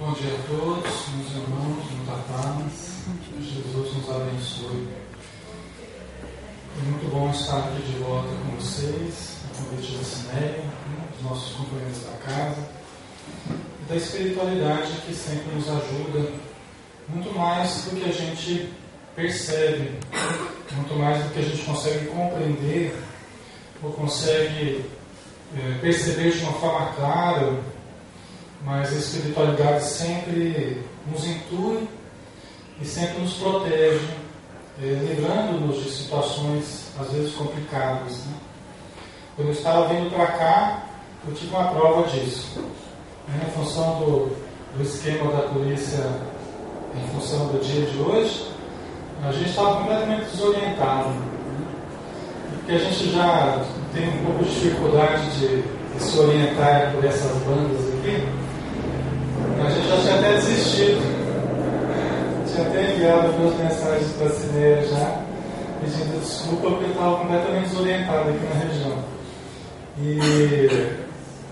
Bom dia a todos, meus irmãos, muita paz. Jesus nos abençoe. É muito bom estar aqui de volta com vocês, a convite da Cinéia, dos nossos companheiros da casa, e da espiritualidade que sempre nos ajuda, muito mais do que a gente percebe, muito mais do que a gente consegue compreender, ou consegue perceber de uma forma clara, mas a espiritualidade sempre nos intui e sempre nos protege, livrando-nos de situações às vezes complicadas, né? Quando eu estava vindo para cá, eu tive uma prova disso, em função do esquema da polícia, em função do dia de hoje, a gente estava completamente desorientado, né? Porque a gente já tem um pouco de dificuldade de se orientar por essas bandas aqui. A gente já tinha até desistido. Tinha até enviado algumas mensagens para a Cineia já, pedindo desculpa porque eu estava completamente desorientado aqui na região.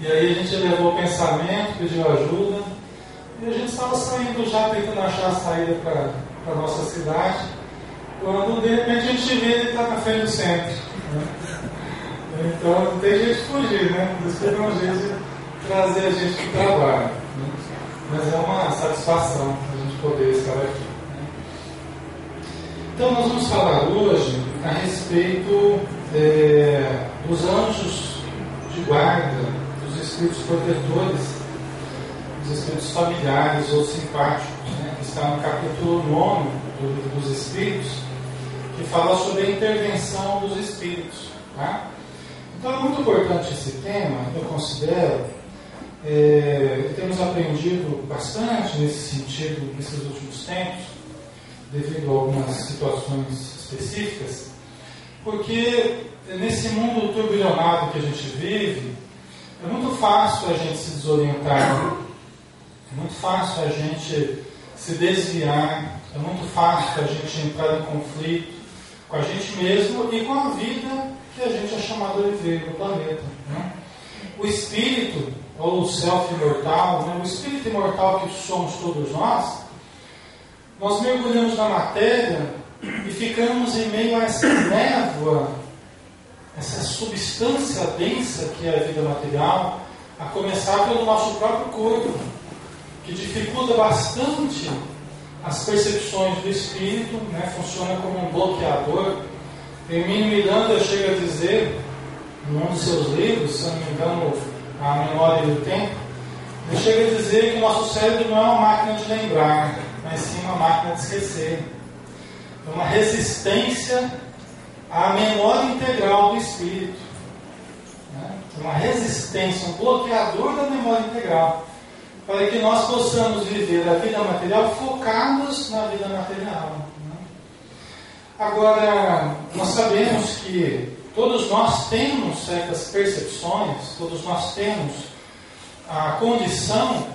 E aí a gente levou o pensamento, pediu ajuda, e a gente estava saindo já, tentando achar a saída para a nossa cidade, quando de repente a gente vê ele está na frente do centro, né? Então não tem jeito de fugir, né? Por isso que é um jeito de trazer a gente para o trabalho, né? Mas é uma satisfação a gente poder estar aqui, né? Então nós vamos falar hoje a respeito dos anjos de guarda, dos espíritos protetores, dos espíritos familiares ou simpáticos, né? Que está no capítulo 9 do livro dos Espíritos, que fala sobre a intervenção dos espíritos, tá? Então é muito importante esse tema, eu considero. Temos aprendido bastante nesse sentido nesses últimos tempos, devido a algumas situações específicas, porque nesse mundo turbilhonado que a gente vive, é muito fácil a gente se desorientar, é muito fácil a gente se desviar, é muito fácil a gente entrar em conflito com a gente mesmo e com a vida que a gente é chamado a viver no planeta, né? O espírito, ou o self imortal, né? O espírito imortal que somos todos nós mergulhamos na matéria e ficamos em meio a essa névoa, essa substância densa que é a vida material, a começar pelo nosso próprio corpo, que dificulta bastante as percepções do espírito, né? Funciona como um bloqueador. Hermínio Miranda chega a dizer, num dos seus livros, se não me engano, A Memória e o Tempo, ele chega a dizer que o nosso cérebro não é uma máquina de lembrar, mas sim uma máquina de esquecer. É uma resistência à memória integral do espírito, né? É uma resistência, um bloqueador da memória integral, para que nós possamos viver a vida material focados na vida material, né? Agora, nós sabemos que todos nós temos certas percepções, todos nós temos a condição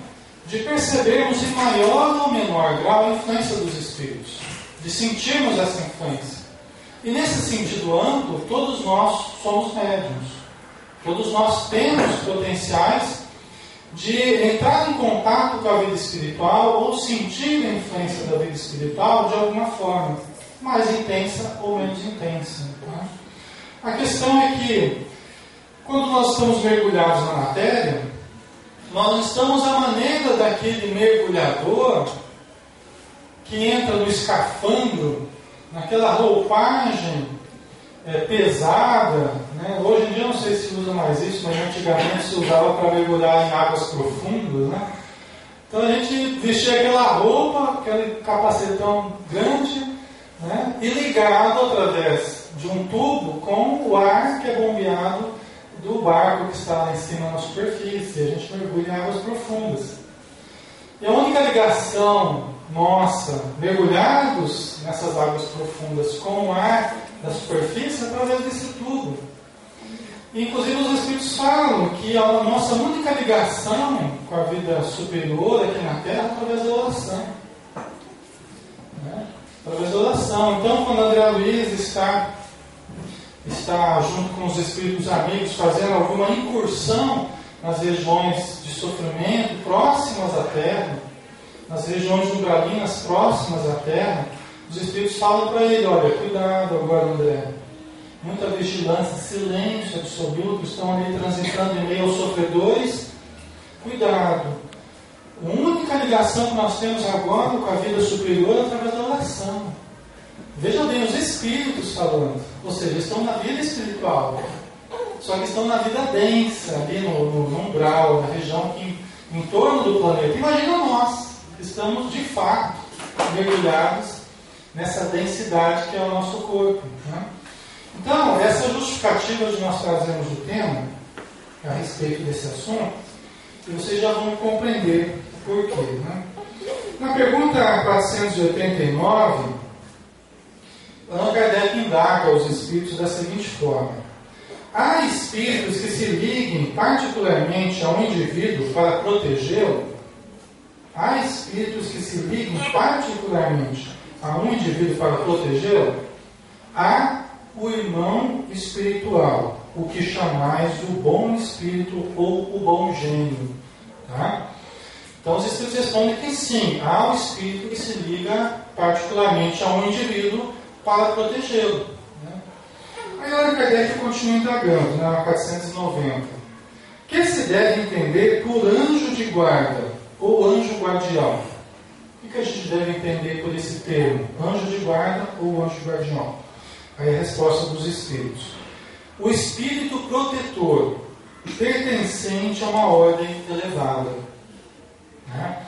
de percebermos em maior ou menor grau a influência dos espíritos, de sentirmos essa influência. E nesse sentido amplo, todos nós somos médiuns. Todos nós temos potenciais de entrar em contato com a vida espiritual ou sentir a influência da vida espiritual de alguma forma, mais intensa ou menos intensa, tá? A questão é que, quando nós estamos mergulhados na matéria, nós estamos à maneira daquele mergulhador que entra no escafandro, naquela roupagem pesada, né? Hoje em dia não sei se usa mais isso, mas antigamente se usava para mergulhar em águas profundas, né? Então a gente vestia aquela roupa, aquele capacetão grande, né? E ligado através de um tubo com o ar que é bombeado do barco que está lá em cima na superfície. A gente mergulha em águas profundas. E a única ligação nossa, mergulhados nessas águas profundas com o ar da superfície, é através desse tubo. E, inclusive os Espíritos falam que a nossa única ligação com a vida superior aqui na Terra é através da oração, né? Através da oração. Então, quando André Luiz está junto com os espíritos amigos fazendo alguma incursão nas regiões de sofrimento próximas à Terra, nas regiões umbralinas próximas à terra, os espíritos falam para ele: olha, cuidado agora, André. Muita vigilância, silêncio absoluto, estão ali transitando em meio aos sofredores. Cuidado. A única ligação que nós temos agora com a vida superior é através da oração. Veja bem, os espíritos falando, ou seja, estão na vida espiritual, só que estão na vida densa, ali no umbral, na região que, em torno do planeta. Imagina nós, estamos de fato mergulhados nessa densidade que é o nosso corpo, né? Então, essa justificativa de nós trazermos o tema a respeito desse assunto, e vocês já vão compreender por quê, né? Na pergunta 489, Allan Kardec indaga aos espíritos da seguinte forma: há espíritos que se liguem particularmente a um indivíduo para protegê-lo? Há espíritos que se liguem particularmente a um indivíduo para protegê-lo? Há o irmão espiritual, o que chamais do bom espírito ou o bom gênio. Tá? Então os espíritos respondem que sim, há um espírito que se liga particularmente a um indivíduo para protegê-lo. Né? Aí Allan Kardec continua indagando, na 490. Que se deve entender por anjo de guarda ou anjo guardião? O que a gente deve entender por esse termo? Anjo de guarda ou anjo guardião? Aí a resposta dos espíritos: o espírito protetor, pertencente a uma ordem elevada. Né?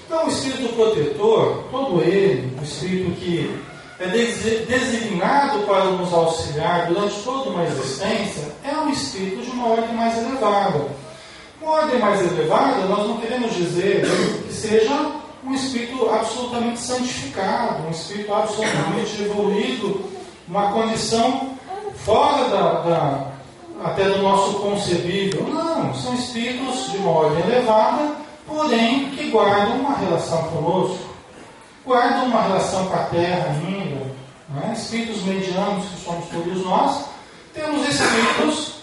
Então, o espírito protetor, todo ele, o espírito que é designado para nos auxiliar durante toda uma existência, é um espírito de uma ordem mais elevada. Uma ordem mais elevada, nós não queremos dizer que seja um espírito absolutamente santificado, um espírito absolutamente evoluído, uma condição fora até do nosso concebível. Não, são espíritos de uma ordem elevada, porém que guardam uma relação conosco, guardam uma relação com a Terra ainda. Né? Espíritos medianos, que somos todos nós, temos espíritos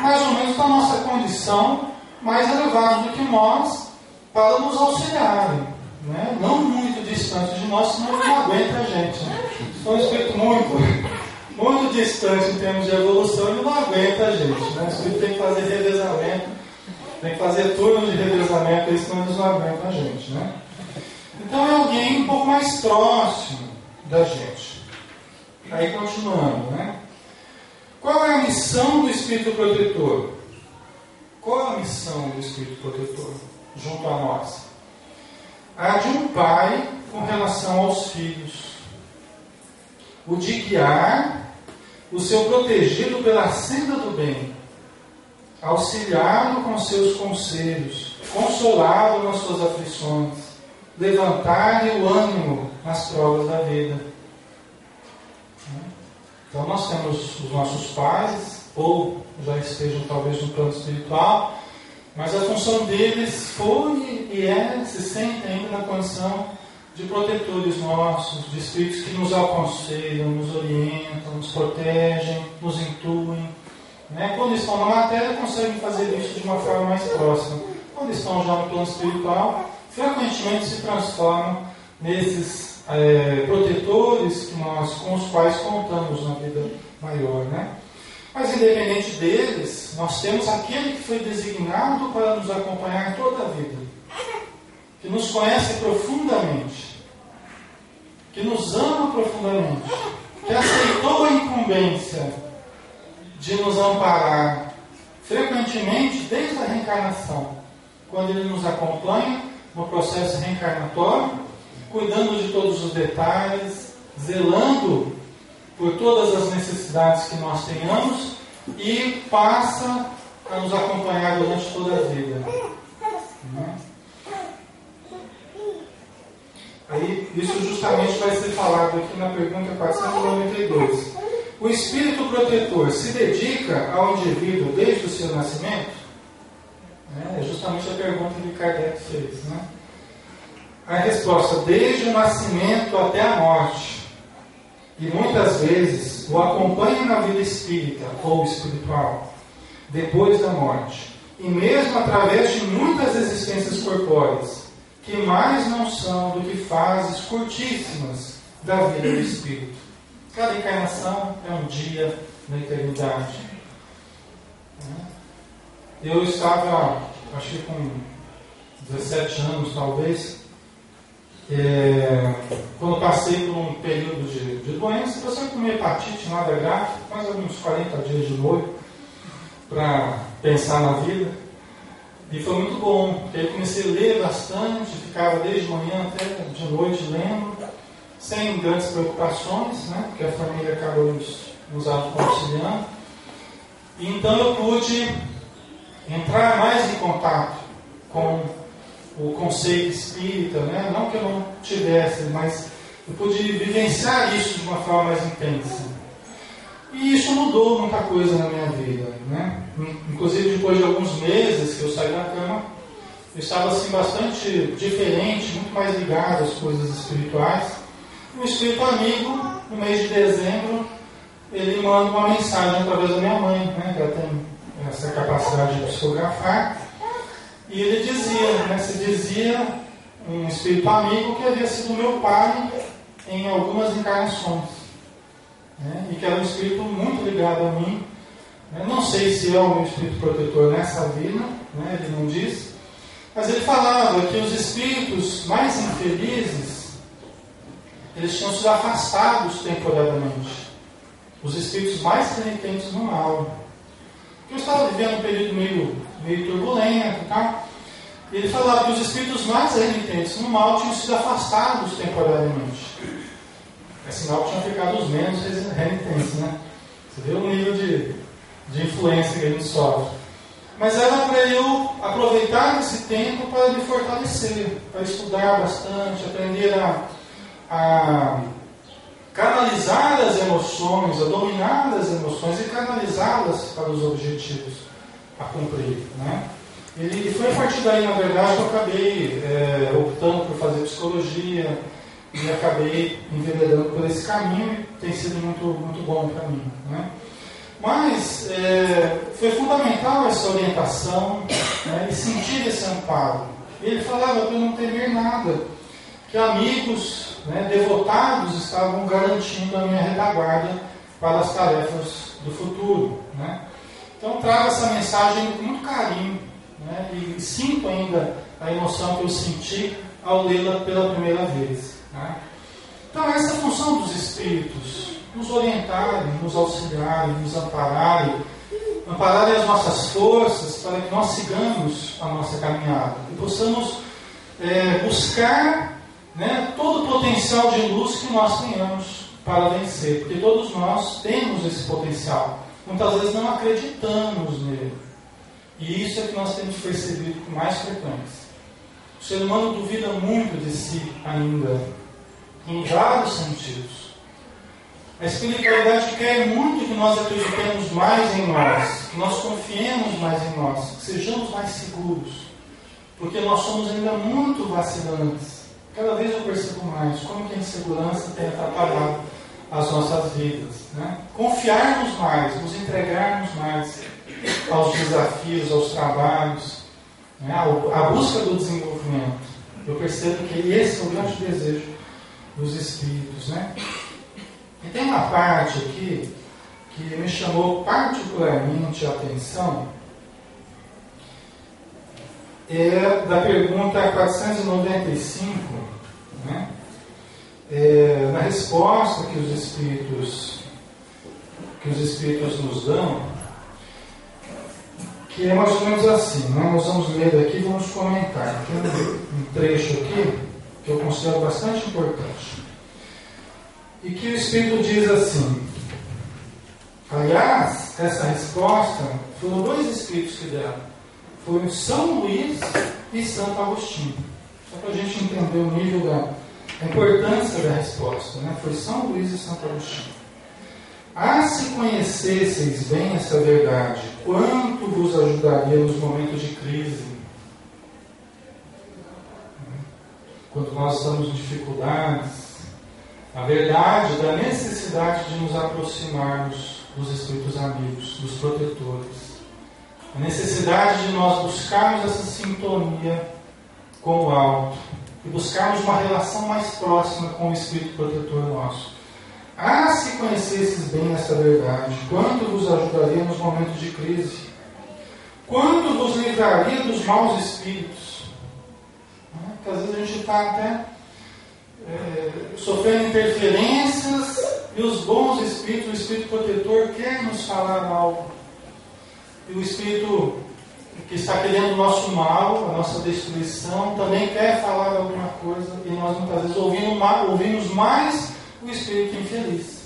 mais ou menos da nossa condição, mais elevados do que nós, para nos auxiliarem. Né? Não muito distante de nós, senão não aguenta a gente. Né? É um espírito muito distante em termos de evolução, ele não aguenta a gente. Né? O espírito tem que fazer revezamento, tem que fazer turno de revezamento, senão eles não aguentam a gente. Né? Então é alguém um pouco mais próximo da gente. Aí continuando, né? Qual é a missão do espírito protetor? Qual é a missão do espírito protetor junto a nós? A de um pai com relação aos filhos. O de guiar o seu protegido pela senda do bem, auxiliá-lo com seus conselhos, consolá-lo nas suas aflições, levantar-lhe o ânimo nas provas da vida. Então nós temos os nossos pais, ou já estejam talvez no plano espiritual, mas a função deles foi e se sente ainda na condição de protetores nossos, de espíritos que nos aconselham, nos orientam, nos protegem, nos intuem. Né? Quando estão na matéria, conseguem fazer isso de uma forma mais próxima. Quando estão já no plano espiritual, frequentemente se transformam nesses protetores com os quais contamos na vida maior. Né? Mas independente deles, nós temos aquele que foi designado para nos acompanhar toda a vida, que nos conhece profundamente, que nos ama profundamente, que aceitou a incumbência de nos amparar frequentemente desde a reencarnação, quando ele nos acompanha no processo reencarnatório, cuidando de todos os detalhes, zelando por todas as necessidades que nós tenhamos e passa a nos acompanhar durante toda a vida. Aí, isso justamente vai ser falado aqui na pergunta 492. O espírito protetor se dedica ao indivíduo desde o seu nascimento? É justamente a pergunta que Kardec fez. Né? A resposta: desde o nascimento até a morte. E muitas vezes o acompanha na vida espírita ou espiritual, depois da morte. E mesmo através de muitas existências corpóreas, que mais não são do que fases curtíssimas da vida do Espírito. Cada encarnação é um dia na eternidade. Eu estava, acho que com 17 anos talvez, quando passei por um período de doença, eu sempre com uma hepatite, nada grave, mais uns 40 dias de molho para pensar na vida. E foi muito bom, porque aí comecei a ler bastante, ficava desde manhã até de noite lendo, sem grandes preocupações, né, porque a família acabou nos auxiliando. E então eu pude entrar mais em contato com o conceito espírita, né? Não que eu não tivesse, mas eu pude vivenciar isso de uma forma mais intensa. E isso mudou muita coisa na minha vida, né? Inclusive depois de alguns meses que eu saí da cama, eu estava assim bastante diferente, muito mais ligado às coisas espirituais. Um espírito amigo, no mês de dezembro, ele manda uma mensagem através da minha mãe, né? Que ela tem essa capacidade de psicografar. E ele dizia, se dizia um espírito amigo que havia sido meu pai em algumas encarnações, né? E que era um espírito muito ligado a mim. Não sei se é o meu espírito protetor nessa vida, né? Ele não diz, mas ele falava que os espíritos mais infelizes, eles tinham sido afastados temporariamente. Os espíritos mais renitentes no mal. Eu estava vivendo um período meio turbulento, tá? E ele falava que os espíritos mais renitentes no mal tinham sido afastados temporariamente. É sinal que tinham ficado os menos renitentes, né? Você vê o nível de influência que a gente sofre. Mas era para eu aproveitar esse tempo para me fortalecer, para estudar bastante, aprender a canalizar as emoções, a dominar as emoções e canalizá-las para os objetivos a cumprir, né? E foi a partir daí, na verdade, que eu acabei optando por fazer psicologia e acabei enveredando por esse caminho e tem sido muito, muito bom para mim, né? Mas foi fundamental essa orientação, né, e sentir esse amparo. Ele falava para eu não temer nada, que amigos, né, devotados estavam garantindo a minha retaguarda para as tarefas do futuro, né? Então trago essa mensagem com muito carinho, né, e sinto ainda a emoção que eu senti ao lê-la pela primeira vez, né? Então essa é a função dos Espíritos, nos orientarem, nos auxiliarem, nos ampararem as nossas forças para que nós sigamos a nossa caminhada e possamos buscar, né, todo o potencial de luz que nós tenhamos para vencer, porque todos nós temos esse potencial. Muitas vezes não acreditamos nele. E isso é que nós temos percebido com mais frequência. O ser humano duvida muito de si ainda, em vários sentidos. A espiritualidade quer muito que nós acreditemos mais em nós, que nós confiemos mais em nós, que sejamos mais seguros, porque nós somos ainda muito vacilantes. Cada vez eu percebo mais como que a insegurança tem atrapalhado as nossas vidas, né? Confiarmos mais, nos entregarmos mais aos desafios, aos trabalhos, né? A busca do desenvolvimento. Eu percebo que esse é o grande desejo dos Espíritos, né? E tem uma parte aqui que me chamou particularmente a atenção, da pergunta 495, né? Na resposta que os Espíritos nos dão, que é mais ou menos assim, né? Nós vamos ler daqui e vamos comentar. Tem um trecho aqui que eu considero bastante importante. E que o Espírito diz assim, aliás, essa resposta foram dois Espíritos que deram. Foram São Luís e Santo Agostinho. Só para a gente entender o nível da importância da resposta, né? Foi São Luís e Santo Agostinho. Se conhecesseis bem essa verdade, quanto vos ajudaria nos momentos de crise? Quando nós estamos em dificuldades, a verdade da necessidade de nos aproximarmos dos Espíritos amigos, dos protetores. A necessidade de nós buscarmos essa sintonia com o alto, e buscarmos uma relação mais próxima com o Espírito protetor nosso. Se conhecesses bem essa verdade, quanto vos ajudaria nos momentos de crise? Quanto vos livraria dos maus espíritos? Porque às vezes a gente está até sofrendo interferências e os bons espíritos, o Espírito protetor quer nos falar algo. E o Espírito que está querendo o nosso mal, a nossa destruição, também quer falar alguma coisa, e nós muitas vezes ouvimos mais o Espírito infeliz.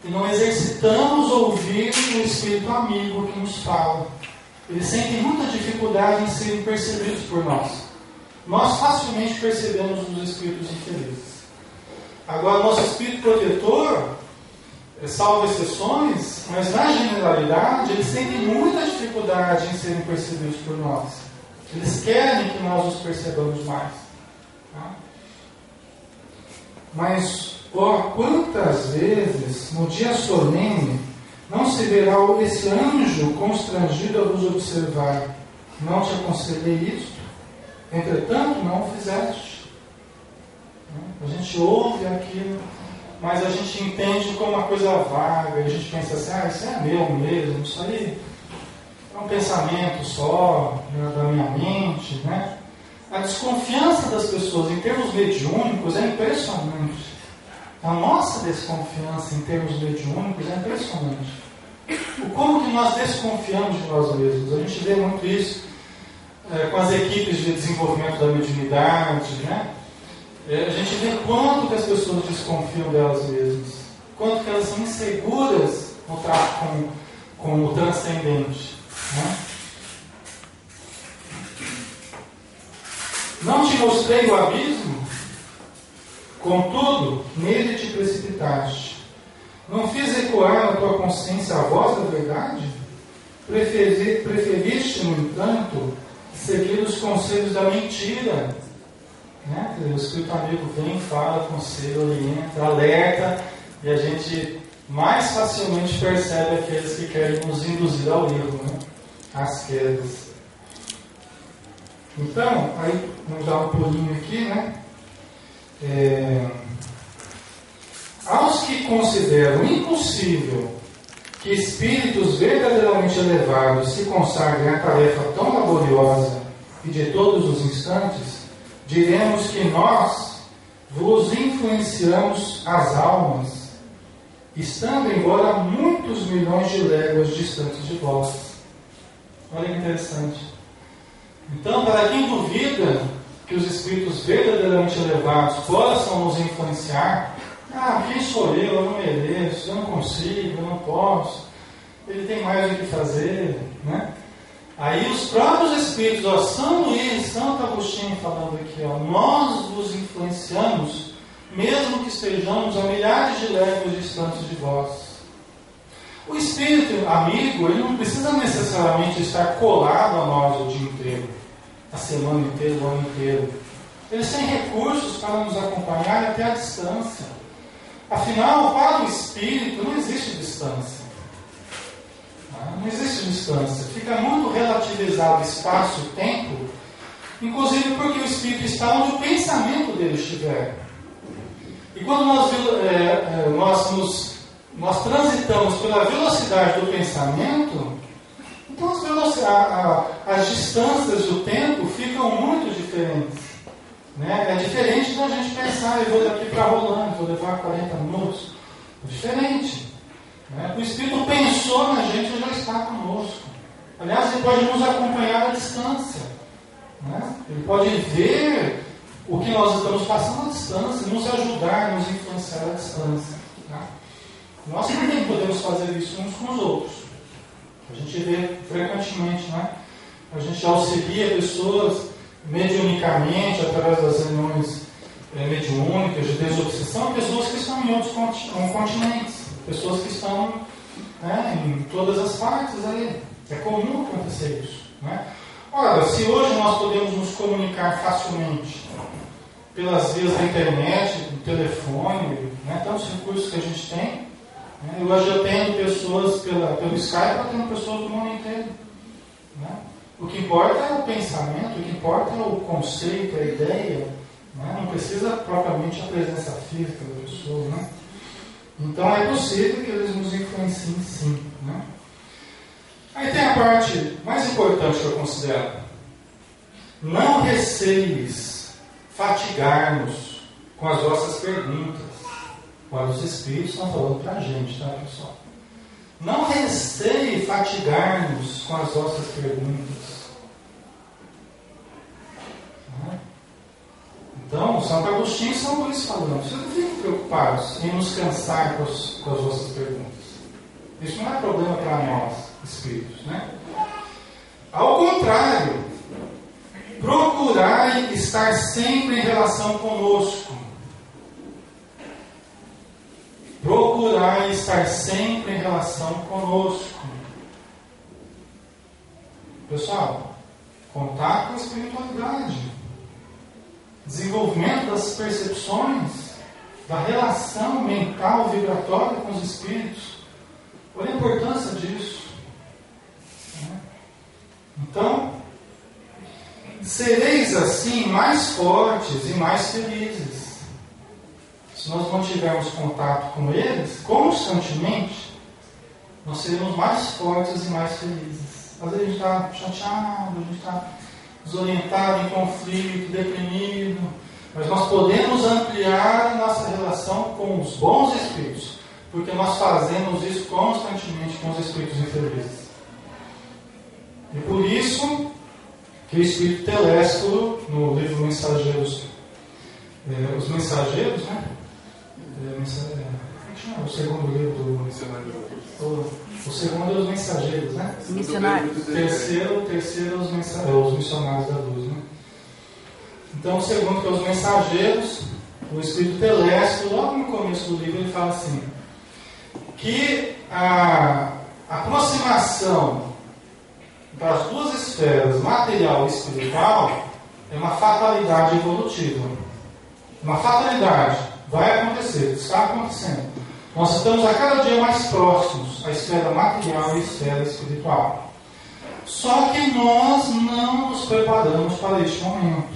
E não exercitamos ouvir o Espírito amigo que nos fala. Eles sentem muita dificuldade em serem percebidos por nós. Nós facilmente percebemos os espíritos infelizes. Agora, nosso Espírito protetor, salvo exceções, mas na generalidade, eles sentem muita dificuldade em serem percebidos por nós. Eles querem que nós os percebamos mais. Tá? Mas, quantas vezes, no dia solene, não se verá esse anjo constrangido a vos observar? Não te aconselhei isto? Entretanto, não o fizeste. A gente ouve aquilo, mas a gente entende como uma coisa vaga, e a gente pensa assim, isso é meu mesmo, isso aí é um pensamento só, da minha mente, né? A desconfiança das pessoas em termos mediúnicos é impressionante. A nossa desconfiança em termos mediúnicos é impressionante. Como que nós desconfiamos de nós mesmos? A gente vê muito isso com as equipes de desenvolvimento da mediunidade, né? A gente vê quanto que as pessoas desconfiam delas mesmas, quanto que elas são inseguras no trato com o transcendente, né? Não te mostrei o abismo? Contudo, nele te precipitaste. Não fiz ecoar na tua consciência a voz da verdade? Preferiste, no entanto, seguir os conselhos da mentira. Né? O Espírito amigo vem, fala, aconselha, orienta, alerta, e a gente mais facilmente percebe aqueles que querem nos induzir ao erro, né? Às quedas. Então, aí vamos dar um pulinho aqui, né? Aos que consideram impossível que espíritos verdadeiramente elevados se consagrem à tarefa tão laboriosa e de todos os instantes, diremos que nós vos influenciamos as almas, estando embora muitos milhões de léguas distantes de vós. Olha que interessante. Então, para quem duvida que os espíritos verdadeiramente elevados possam nos influenciar, quem sou eu não mereço, eu não consigo, eu não posso, ele tem mais o que fazer, né? Aí os próprios espíritos, São Luís, Santo Agostinho falando aqui, nós vos influenciamos, mesmo que estejamos a milhares de léguas distantes de vós. O espírito amigo, ele não precisa necessariamente estar colado a nós o dia inteiro, a semana inteira, o ano inteiro. Eles têm recursos para nos acompanhar até a distância. Afinal, para o espírito não existe distância. Não existe distância. Fica muito relativizado espaço e tempo, inclusive porque o espírito está onde o pensamento dele estiver. E quando nós transitamos pela velocidade do pensamento, então as distâncias do tempo ficam muito diferentes. Né? É diferente da gente pensar, eu vou daqui para Rolando, vou levar 40 minutos. É diferente. Né? O Espírito pensou na gente e já está conosco. Aliás, ele pode nos acompanhar à distância. Né? Ele pode ver o que nós estamos passando à distância, nos ajudar, nos influenciar à distância. Tá? Nós também podemos fazer isso uns com os outros. A gente vê frequentemente, né? A gente auxilia pessoas mediunicamente, através das reuniões mediúnicas, de desobsessão, pessoas que estão em outros continentes, pessoas que estão em todas as partes ali. É comum acontecer isso. Né? Ora, se hoje nós podemos nos comunicar facilmente pelas vias da internet, do telefone, né, tantos recursos que a gente tem, né, eu hoje atendo pessoas pelo Skype, atendo pessoas do mundo inteiro. Né? O que importa é o pensamento, o que importa é o conceito, a ideia, né? Não precisa propriamente a presença física da pessoa, né? Então é possível que eles nos influenciem sim, né? Aí tem a parte mais importante que eu considero. Não receis fatigar-nos com as vossas perguntas. Olha, os Espíritos estão falando para a gente, tá, pessoal? Não receie fatigar-nos com as vossas perguntas. Então, Santo Agostinho e São Luís falando, vocês não fiquem preocupados em nos cansar com as vossas perguntas. Isso não é problema para nós, espíritos, né? Ao contrário, procurai estar sempre em relação conosco. Procurai estar sempre em relação conosco. Pessoal, contato com a espiritualidade, desenvolvimento das percepções, da relação mental vibratória com os espíritos. Olha a importância disso. Então, sereis assim mais fortes e mais felizes. Se nós mantivermos contato com eles constantemente, nós seremos mais fortes e mais felizes. Às vezes a gente está chateado, a gente está desorientado, em conflito, deprimido, mas nós podemos ampliar a nossa relação com os bons espíritos, porque nós fazemos isso constantemente com os espíritos infelizes. E por isso que o espírito Telésforo, no livro Mensageiros, os Mensageiros, né? O segundo livro do Missionário. O segundo é os Mensageiros, né? Missionários. O terceiro é os Missionários da Luz, né? Então, o segundo, que é os Mensageiros, o espírito Telésforo, logo no começo do livro, ele fala assim: que a aproximação das duas esferas, material e espiritual, é uma fatalidade evolutiva. Uma fatalidade. Vai acontecer, está acontecendo. Nós estamos a cada dia mais próximos à esfera material e à esfera espiritual. Só que nós não nos preparamos para este momento.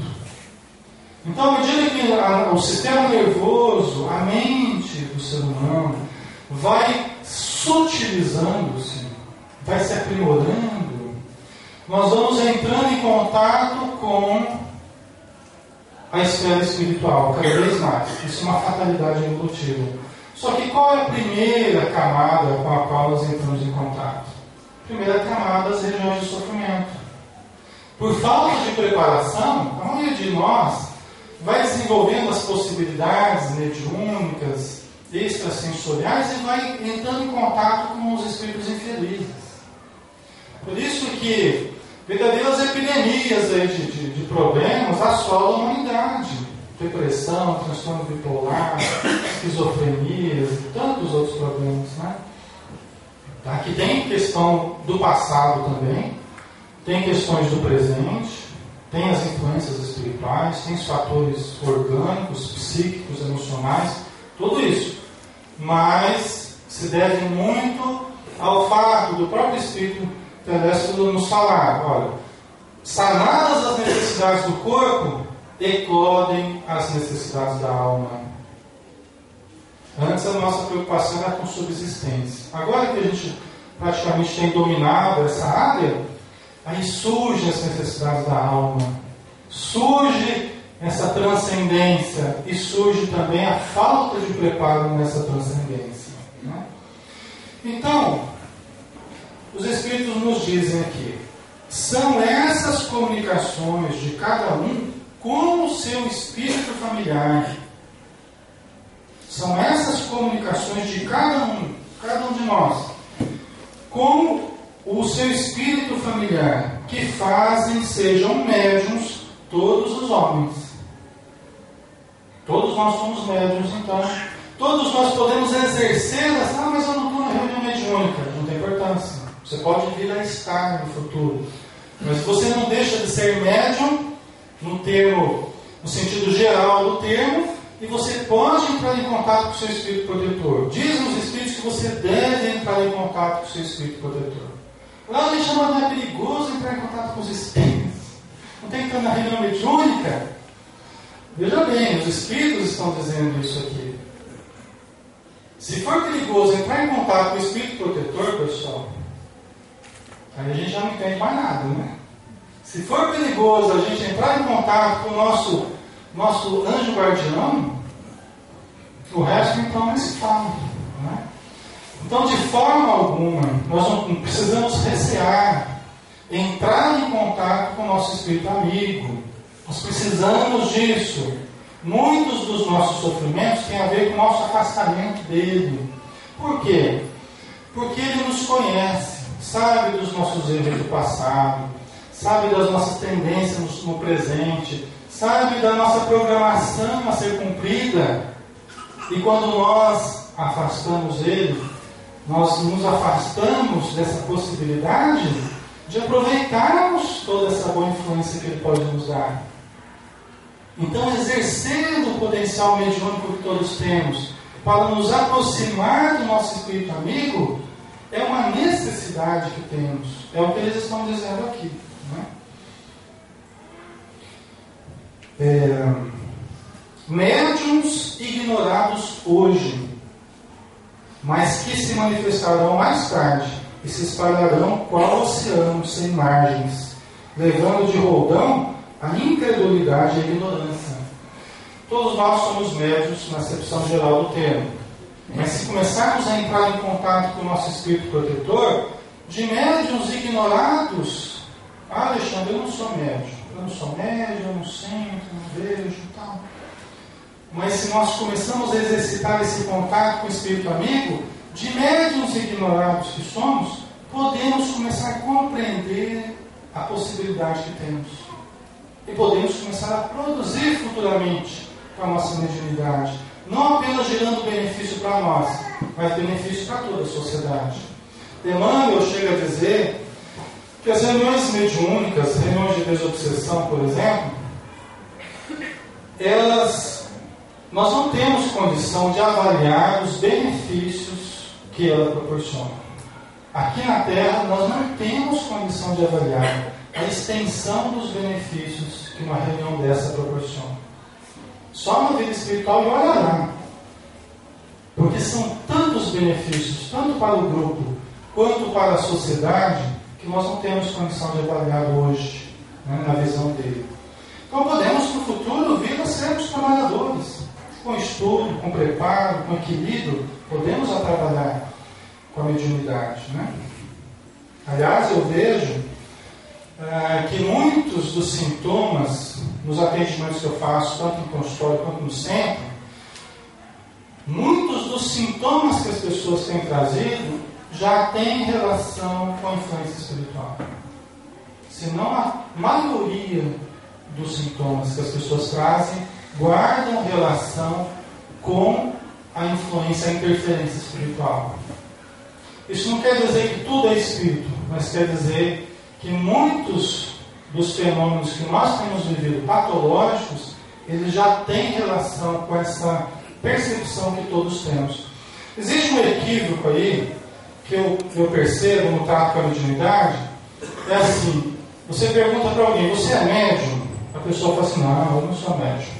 Então, à medida que o sistema nervoso, a mente do ser humano, vai sutilizando-se, vai se aprimorando, nós vamos entrando em contato com a esfera espiritual, cada vez mais. Isso é uma fatalidade evolutiva. Só que qual é a primeira camada com a qual nós entramos em contato? A primeira camada, as regiões de sofrimento. Por falta de preparação, a maioria de nós vai desenvolvendo as possibilidades mediúnicas, extrasensoriais, e vai entrando em contato com os espíritos infelizes. Por isso que verdadeiras epidemias aí de problemas assolam a humanidade. Depressão, transtorno bipolar, esquizofrenias e tantos outros problemas, né? Aqui tem questão do passado também, tem questões do presente, tem as influências espirituais, tem os fatores orgânicos, psíquicos, emocionais, tudo isso. Mas se deve muito ao fato do próprio Espírito Telésforo nos falar: olha, sanadas as necessidades do corpo, eclodem as necessidades da alma. Antes a nossa preocupação era com subsistência. Agora que a gente praticamente tem dominado essa área, aí surgem as necessidades da alma, surge essa transcendência e surge também a falta de preparo nessa transcendência, né? Então, os Espíritos nos dizem aqui: são essas comunicações de cada um com o seu espírito familiar. São essas comunicações de cada um de nós, com o seu espírito familiar, que fazem sejam médiuns todos os homens. Todos nós somos médiuns, então. Todos nós podemos exercer essa. Ah, mas eu não estou na reunião mediúnica. Não tem importância. Você pode vir a estar no futuro. Mas você não deixa de ser médium, no sentido geral do termo, e você pode entrar em contato com o seu espírito protetor. Dizem os espíritos que você deve entrar em contato com o seu espírito protetor. Lá a gente chama, não é perigoso entrar em contato com os espíritos. Não tem que estar na reunião mediúnica. Veja bem, os espíritos estão dizendo isso aqui. Se for perigoso entrar em contato com o espírito protetor, pessoal, aí a gente já não entende mais nada, né? Se for perigoso a gente entrar em contato com o nosso anjo guardião, o resto então não se fala, né? Então, de forma alguma, nós não precisamos recear entrar em contato com o nosso espírito amigo. Nós precisamos disso. Muitos dos nossos sofrimentos têm a ver com o nosso afastamento dele. Por quê? Porque ele nos conhece, sabe dos nossos erros do passado, sabe das nossas tendências no presente, sabe da nossa programação a ser cumprida. E quando nós afastamos ele, nós nos afastamos dessa possibilidade de aproveitarmos toda essa boa influência que ele pode nos dar. Então, exercendo o potencial mediúnico que todos temos para nos aproximar do nosso espírito amigo, é uma necessidade que temos. É o que eles estão dizendo aqui, né? Médiuns ignorados hoje, mas que se manifestarão mais tarde e se espalharão qual oceano sem margens, levando de roldão a incredulidade e a ignorância. Todos nós somos médiuns na acepção geral do termo, mas se começarmos a entrar em contato com o nosso espírito protetor, de médiuns ignorados, Alexandre, eu não sou médium, eu não sinto, não vejo e tal. Mas se nós começamos a exercitar esse contato com o espírito amigo, de médiuns ignorados que somos, podemos começar a compreender a possibilidade que temos. E podemos começar a produzir futuramente com a nossa mediunidade. Não apenas gerando benefício para nós, mas benefício para toda a sociedade. Emmanuel chega a dizer que as reuniões mediúnicas, reuniões de desobsessão, por exemplo, nós não temos condição de avaliar os benefícios que ela proporciona. Aqui na Terra, nós não temos condição de avaliar a extensão dos benefícios que uma reunião dessa proporciona. Só na vida espiritual e olha lá. Porque são tantos benefícios, tanto para o grupo quanto para a sociedade, que nós não temos condição de avaliar hoje, né, na visão dele. Então podemos no futuro vir a sermos trabalhadores, com estudo, com preparo, com equilíbrio, podemos trabalhar com a mediunidade, né? Aliás, eu vejo que muitos dos sintomas, nos atendimentos que eu faço, tanto no consultório quanto no centro, muitos dos sintomas que as pessoas têm trazido já têm relação com a influência espiritual. Se não a maioria dos sintomas que as pessoas trazem guardam relação com a influência, a interferência espiritual. Isso não quer dizer que tudo é espírito, mas quer dizer que muitos dos fenômenos que nós temos vivido patológicos, eles já têm relação com essa percepção que todos temos. Existe um equívoco aí, que eu percebo no trato com a mediunidade, é assim, você pergunta para alguém, você é médium? A pessoa fala assim, não, eu não sou médium.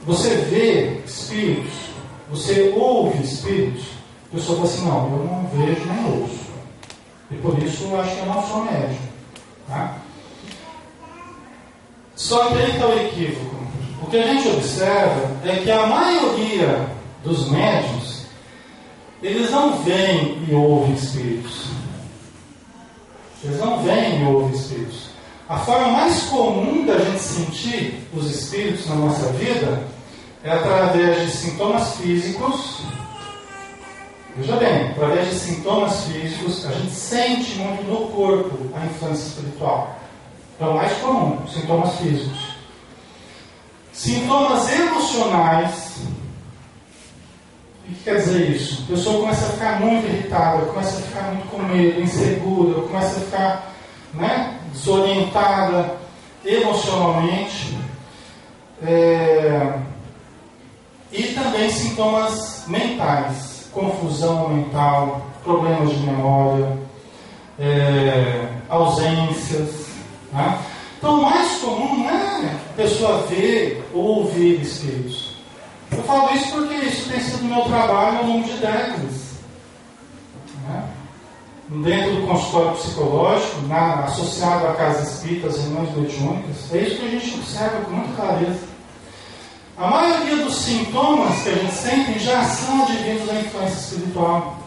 Você vê espíritos? Você ouve espíritos? A pessoa fala assim, não, eu não vejo nem ouço. E por isso eu acho que eu não sou médium. Tá? Só que aí está o equívoco. O que a gente observa é que a maioria dos médiuns, eles não veem e ouvem espíritos. Eles não veem e ouvem espíritos. A forma mais comum da gente sentir os espíritos na nossa vida é através de sintomas físicos. Veja bem, através de sintomas físicos, a gente sente muito no corpo a influência espiritual. É o mais comum, sintomas físicos. Sintomas emocionais. O que quer dizer isso? A pessoa começa a ficar muito irritada, começa a ficar muito com medo, insegura, começa a ficar, desorientada emocionalmente. E também sintomas mentais, confusão mental, problemas de memória, ausências. Né? Então, o mais comum não é a pessoa ver ou ouvir espíritos. Eu falo isso porque isso tem sido meu trabalho ao longo de décadas. Né? Dentro do consultório psicológico, associado à casa espírita, às reuniões mediúnicas, é isso que a gente observa com muita clareza. A maioria dos sintomas que a gente sente já são advindos da influência espiritual.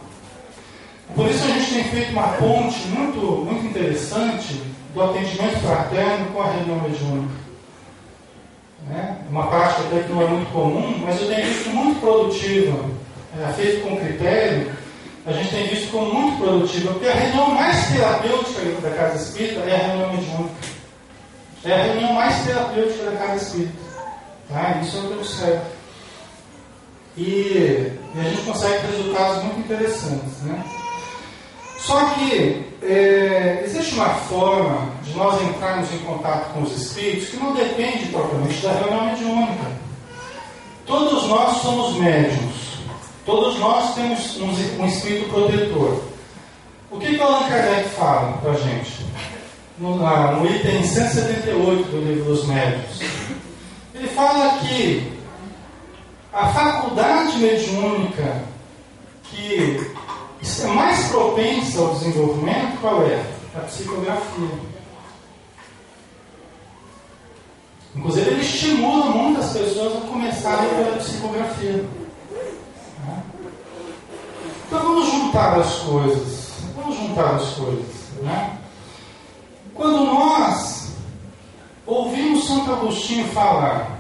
Por isso a gente tem feito uma ponte muito interessante do atendimento fraterno com a reunião mediúnica. Uma prática até que não é muito comum, mas eu tenho visto muito produtiva, feito com critério, a gente tem visto como muito produtiva, porque a reunião mais terapêutica da casa espírita é a reunião mediúnica. É a reunião mais terapêutica da casa espírita. Tá? Isso é o que eu observo. E a gente consegue resultados muito interessantes. Né? Só que existe uma forma de nós entrarmos em contato com os espíritos que não depende propriamente da reunião mediúnica. Todos nós somos médiuns. Todos nós temos um espírito protetor. O que Allan Kardec fala para a gente? No item 178 do Livro dos Médiuns. Ele fala que a faculdade mediúnica que é mais propensa ao desenvolvimento, qual é? A psicografia. Inclusive, ele estimula muitas pessoas a começarem pela psicografia. Então, vamos juntar as coisas. Né? Quando nós ouvimos Santo Agostinho falar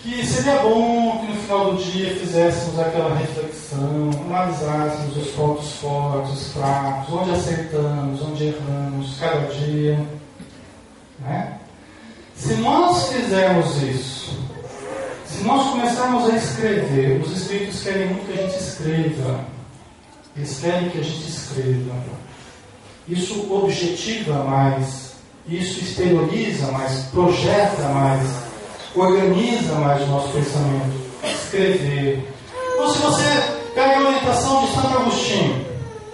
que seria bom que no final do dia fizéssemos aquela reflexão, analisássemos os pontos fortes, fracos, onde acertamos, onde erramos, cada dia. Né? Se nós fizermos isso, se nós começarmos a escrever, os espíritos querem muito que a gente escreva. Eles querem que a gente escreva. Isso objetiva mais, isso exterioriza mais, projeta mais, organiza mais o nosso pensamento. Escrever. Então, se você pega a orientação de Santo Agostinho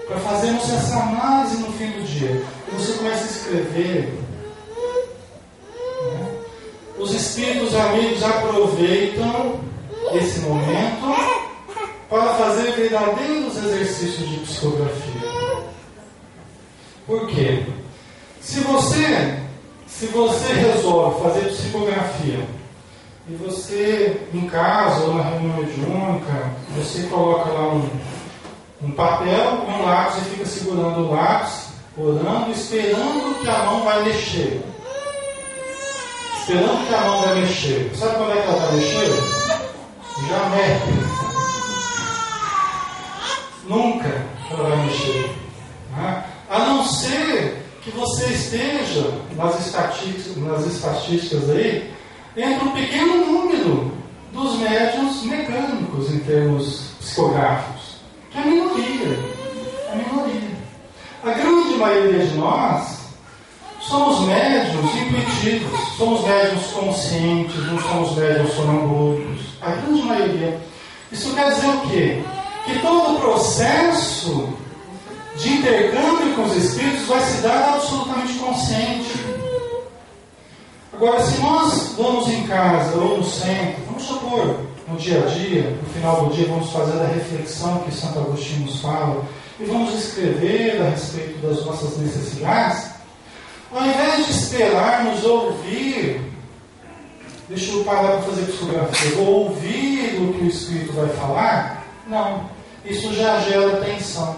para fazermos essa análise no fim do dia, e você começa a escrever, né? Os espíritos amigos aproveitam esse momento para fazer verdadeiros exercícios de psicografia. Por quê? Se você resolve fazer psicografia e você, em casa ou na reunião mediúnica, você coloca lá um papel e um lápis e fica segurando o lápis, orando, esperando que a mão vai mexer. Esperando que a mão vai mexer. Sabe quando é que ela vai mexer? Já mexe. Nunca ela vai mexer. Né? A não ser que você esteja nas estatísticas aí, entre um pequeno número dos médiuns mecânicos em termos psicográficos, que é a minoria. A grande maioria de nós somos médiuns intuitivos, somos médiuns conscientes, não somos médiuns sonambúlicos. A grande maioria. Isso quer dizer o quê? Que todo o processo de intercâmbio com os espíritos vai se dar absolutamente consciente. Agora, se nós vamos em casa ou no centro, vamos supor, no dia a dia, no final do dia, vamos fazer a reflexão que Santo Agostinho nos fala e vamos escrever a respeito das nossas necessidades, ao invés de esperarmos ouvir, deixa eu parar para fazer psicografia, vou ouvir o que o Espírito vai falar, não, isso já gera tensão.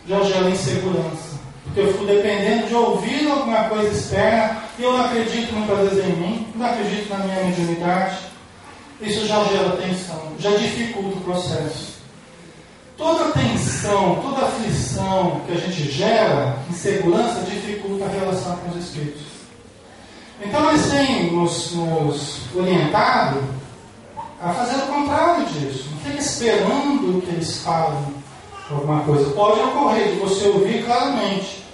Já gera insegurança. Porque eu fico dependendo de ouvir alguma coisa externa e eu não acredito muitas vezes em mim, não acredito na minha mediunidade. Isso já gera tensão, já dificulta o processo. Toda tensão, toda aflição que a gente gera, insegurança, dificulta a relação com os espíritos. Então eles têm nos orientado a fazer o contrário disso. Não fica esperando que eles falem alguma coisa. Pode ocorrer de você ouvir claramente.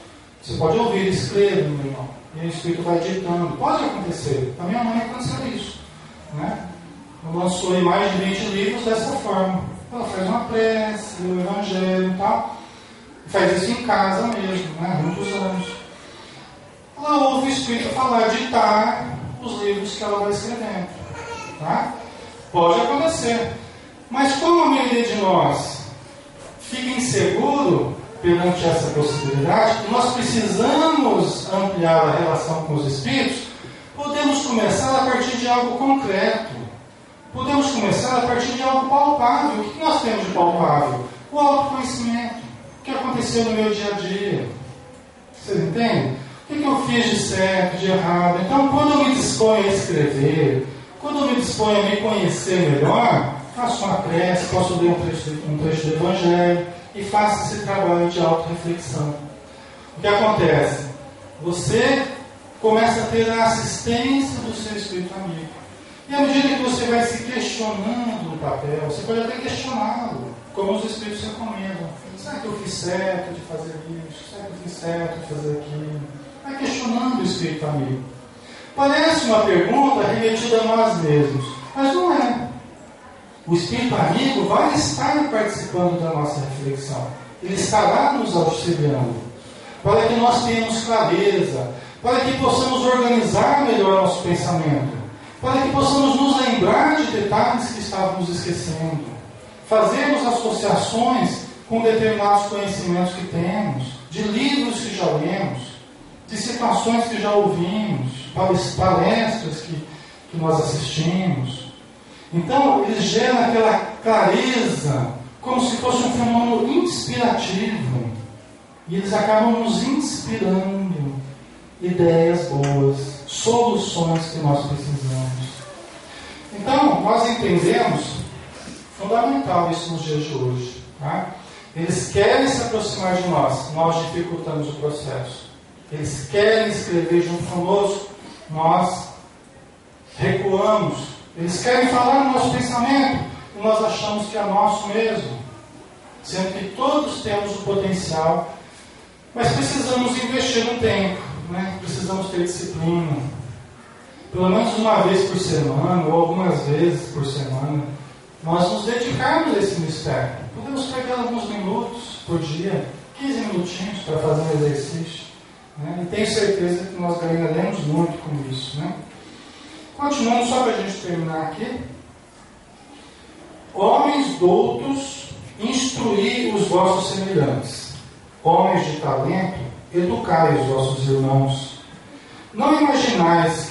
Você pode ouvir, escreva, meu irmão. E o Espírito vai ditando. Pode acontecer. A minha mãe aconteceu isso. Né? Lançou mais de 20 livros dessa forma. ela faz uma prece, lê o Evangelho e tal. Faz isso em casa mesmo, né? Há muitos anos. Ela ouve o Espírito falar, ditar os livros que ela vai escrevendo. Tá? Pode acontecer. Mas como a maioria de nós fica inseguro perante essa possibilidade, e nós precisamos ampliar a relação com os Espíritos, podemos começar a partir de algo concreto. Podemos começar a partir de algo palpável. O que nós temos de palpável? O autoconhecimento. O que aconteceu no meu dia a dia? Vocês entendem? O que eu fiz de certo, de errado? Então, quando eu me disponho a escrever, quando eu me disponho a me conhecer melhor, faço uma prece, posso ler um trecho do Evangelho e faço esse trabalho de autorreflexão. O que acontece? Você começa a ter a assistência do seu espírito amigo. E à medida que você vai se questionando no papel, você pode até questioná-lo, como os Espíritos recomendam. Será que eu fiz certo de fazer isso? Será que eu fiz certo de fazer aquilo? Vai questionando o Espírito amigo. Parece uma pergunta remetida a nós mesmos, mas não é. O Espírito amigo vai estar participando da nossa reflexão. Ele estará nos auxiliando, para que nós tenhamos clareza, para que possamos organizar melhor nosso pensamento, para que possamos nos lembrar de detalhes que estávamos esquecendo, fazermos associações com determinados conhecimentos que temos, de livros que já lemos, de situações que já ouvimos, palestras que nós assistimos. Então, eles geram aquela clareza, como se fosse um fenômeno inspirativo, e eles acabam nos inspirando ideias boas, soluções que nós precisamos. Então, nós entendemos, fundamental isso nos dias de hoje. Tá? Eles querem se aproximar de nós, nós dificultamos o processo. Eles querem escrever junto conosco, nós recuamos. Eles querem falar no nosso pensamento, e nós achamos que é nosso mesmo, sendo que todos temos o potencial, mas precisamos investir no tempo. Precisamos ter disciplina, pelo menos uma vez por semana ou algumas vezes por semana, nós nos dedicarmos a esse mistério. Podemos pegar alguns minutos por dia, 15 minutinhos para fazer um exercício, e tenho certeza que nós ganharemos muito com isso. Continuando, só para a gente terminar aqui. Homens doutos, instruí os vossos semelhantes. Homens de talento, educai os vossos irmãos. Não imaginais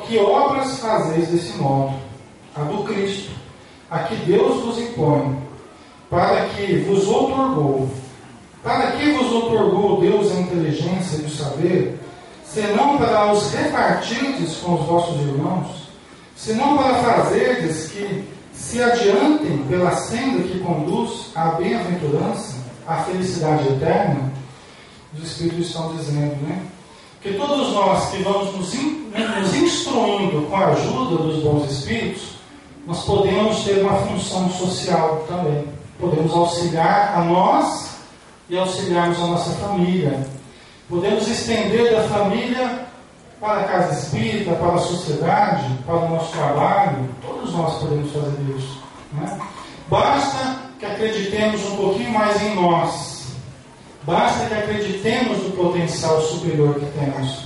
que obras fazeis desse modo, a do Cristo, a que Deus vos impõe, para que vos outorgou Deus a inteligência e o saber, senão para os repartirdes com os vossos irmãos, senão para fazerdes que se adiantem pela senda que conduz à bem-aventurança, à felicidade eterna. Os Espíritos estão dizendo, que todos nós que vamos nos instruindo com a ajuda dos bons Espíritos, nós podemos ter uma função social também. Podemos auxiliar a nós e auxiliarmos a nossa família. Podemos estender da família para a casa espírita, para a sociedade, para o nosso trabalho. Todos nós podemos fazer isso. Basta que acreditemos um pouquinho mais em nós. Basta que acreditemos no potencial superior que temos.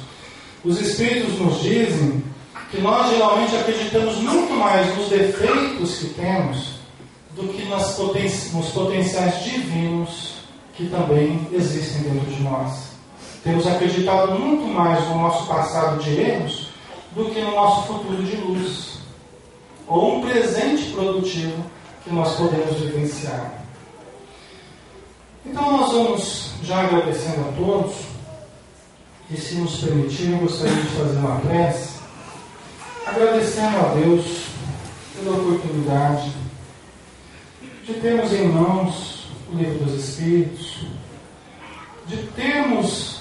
Os Espíritos nos dizem que nós geralmente acreditamos muito mais nos defeitos que temos do que nos potenciais divinos que também existem dentro de nós. Temos acreditado muito mais no nosso passado de erros do que no nosso futuro de luz, ou um presente produtivo que nós podemos vivenciar. Então nós vamos já agradecendo a todos, e se nos permitir, eu gostaria de fazer uma prece, agradecendo a Deus pela oportunidade de termos em mãos o Livro dos Espíritos, de termos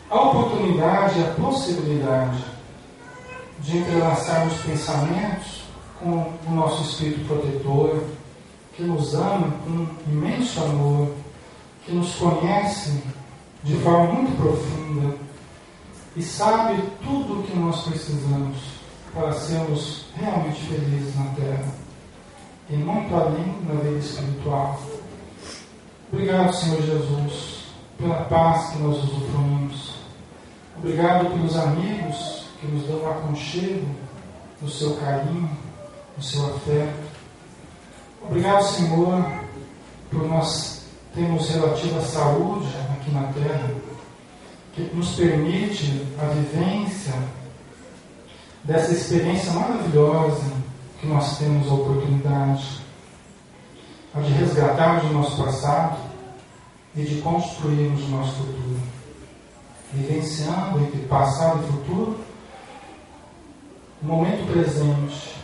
a oportunidade, a possibilidade de entrelaçarmos pensamentos com o nosso Espírito protetor, que nos ama com imenso amor, que nos conhece de forma muito profunda e sabe tudo o que nós precisamos para sermos realmente felizes na Terra. e muito além na vida espiritual. Obrigado, Senhor Jesus, pela paz que nós usufruímos. Obrigado pelos amigos que nos dão aconchego no seu carinho, no seu afeto. Obrigado, Senhor, por nós termos relativa saúde aqui na Terra, que nos permite a vivência dessa experiência maravilhosa que nós temos a oportunidade de resgatarmos o nosso passado e de construirmos o nosso futuro, vivenciando entre passado e futuro o momento presente,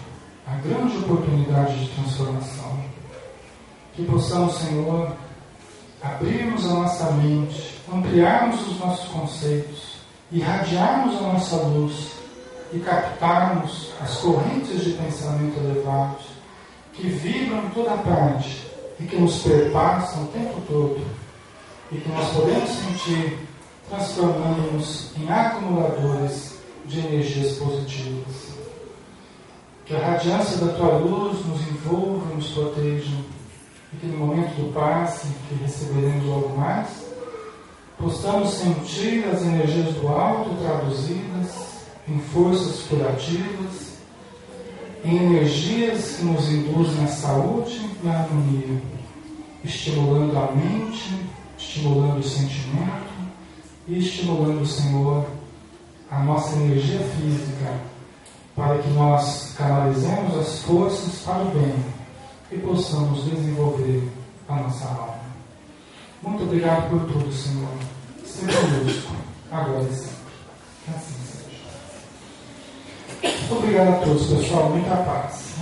a grande oportunidade de transformação. Que possamos, Senhor, abrirmos a nossa mente, ampliarmos os nossos conceitos, irradiarmos a nossa luz e captarmos as correntes de pensamento elevados que vibram em toda parte e que nos perpassam o tempo todo e que nós podemos sentir transformando-nos em acumuladores de energias positivas. Que a radiância da Tua luz nos envolva e nos proteja e que no momento do passe que receberemos logo mais, possamos sentir as energias do alto traduzidas em forças curativas, em energias que nos induzem à saúde e à harmonia, estimulando a mente, estimulando o sentimento e estimulando, Senhor, a nossa energia física, para que nós canalizemos as forças para o bem e possamos desenvolver a nossa alma. Muito obrigado por tudo, Senhor. Seja conosco, agora e sempre. Que assim seja. Muito obrigado a todos, pessoal. Muita paz.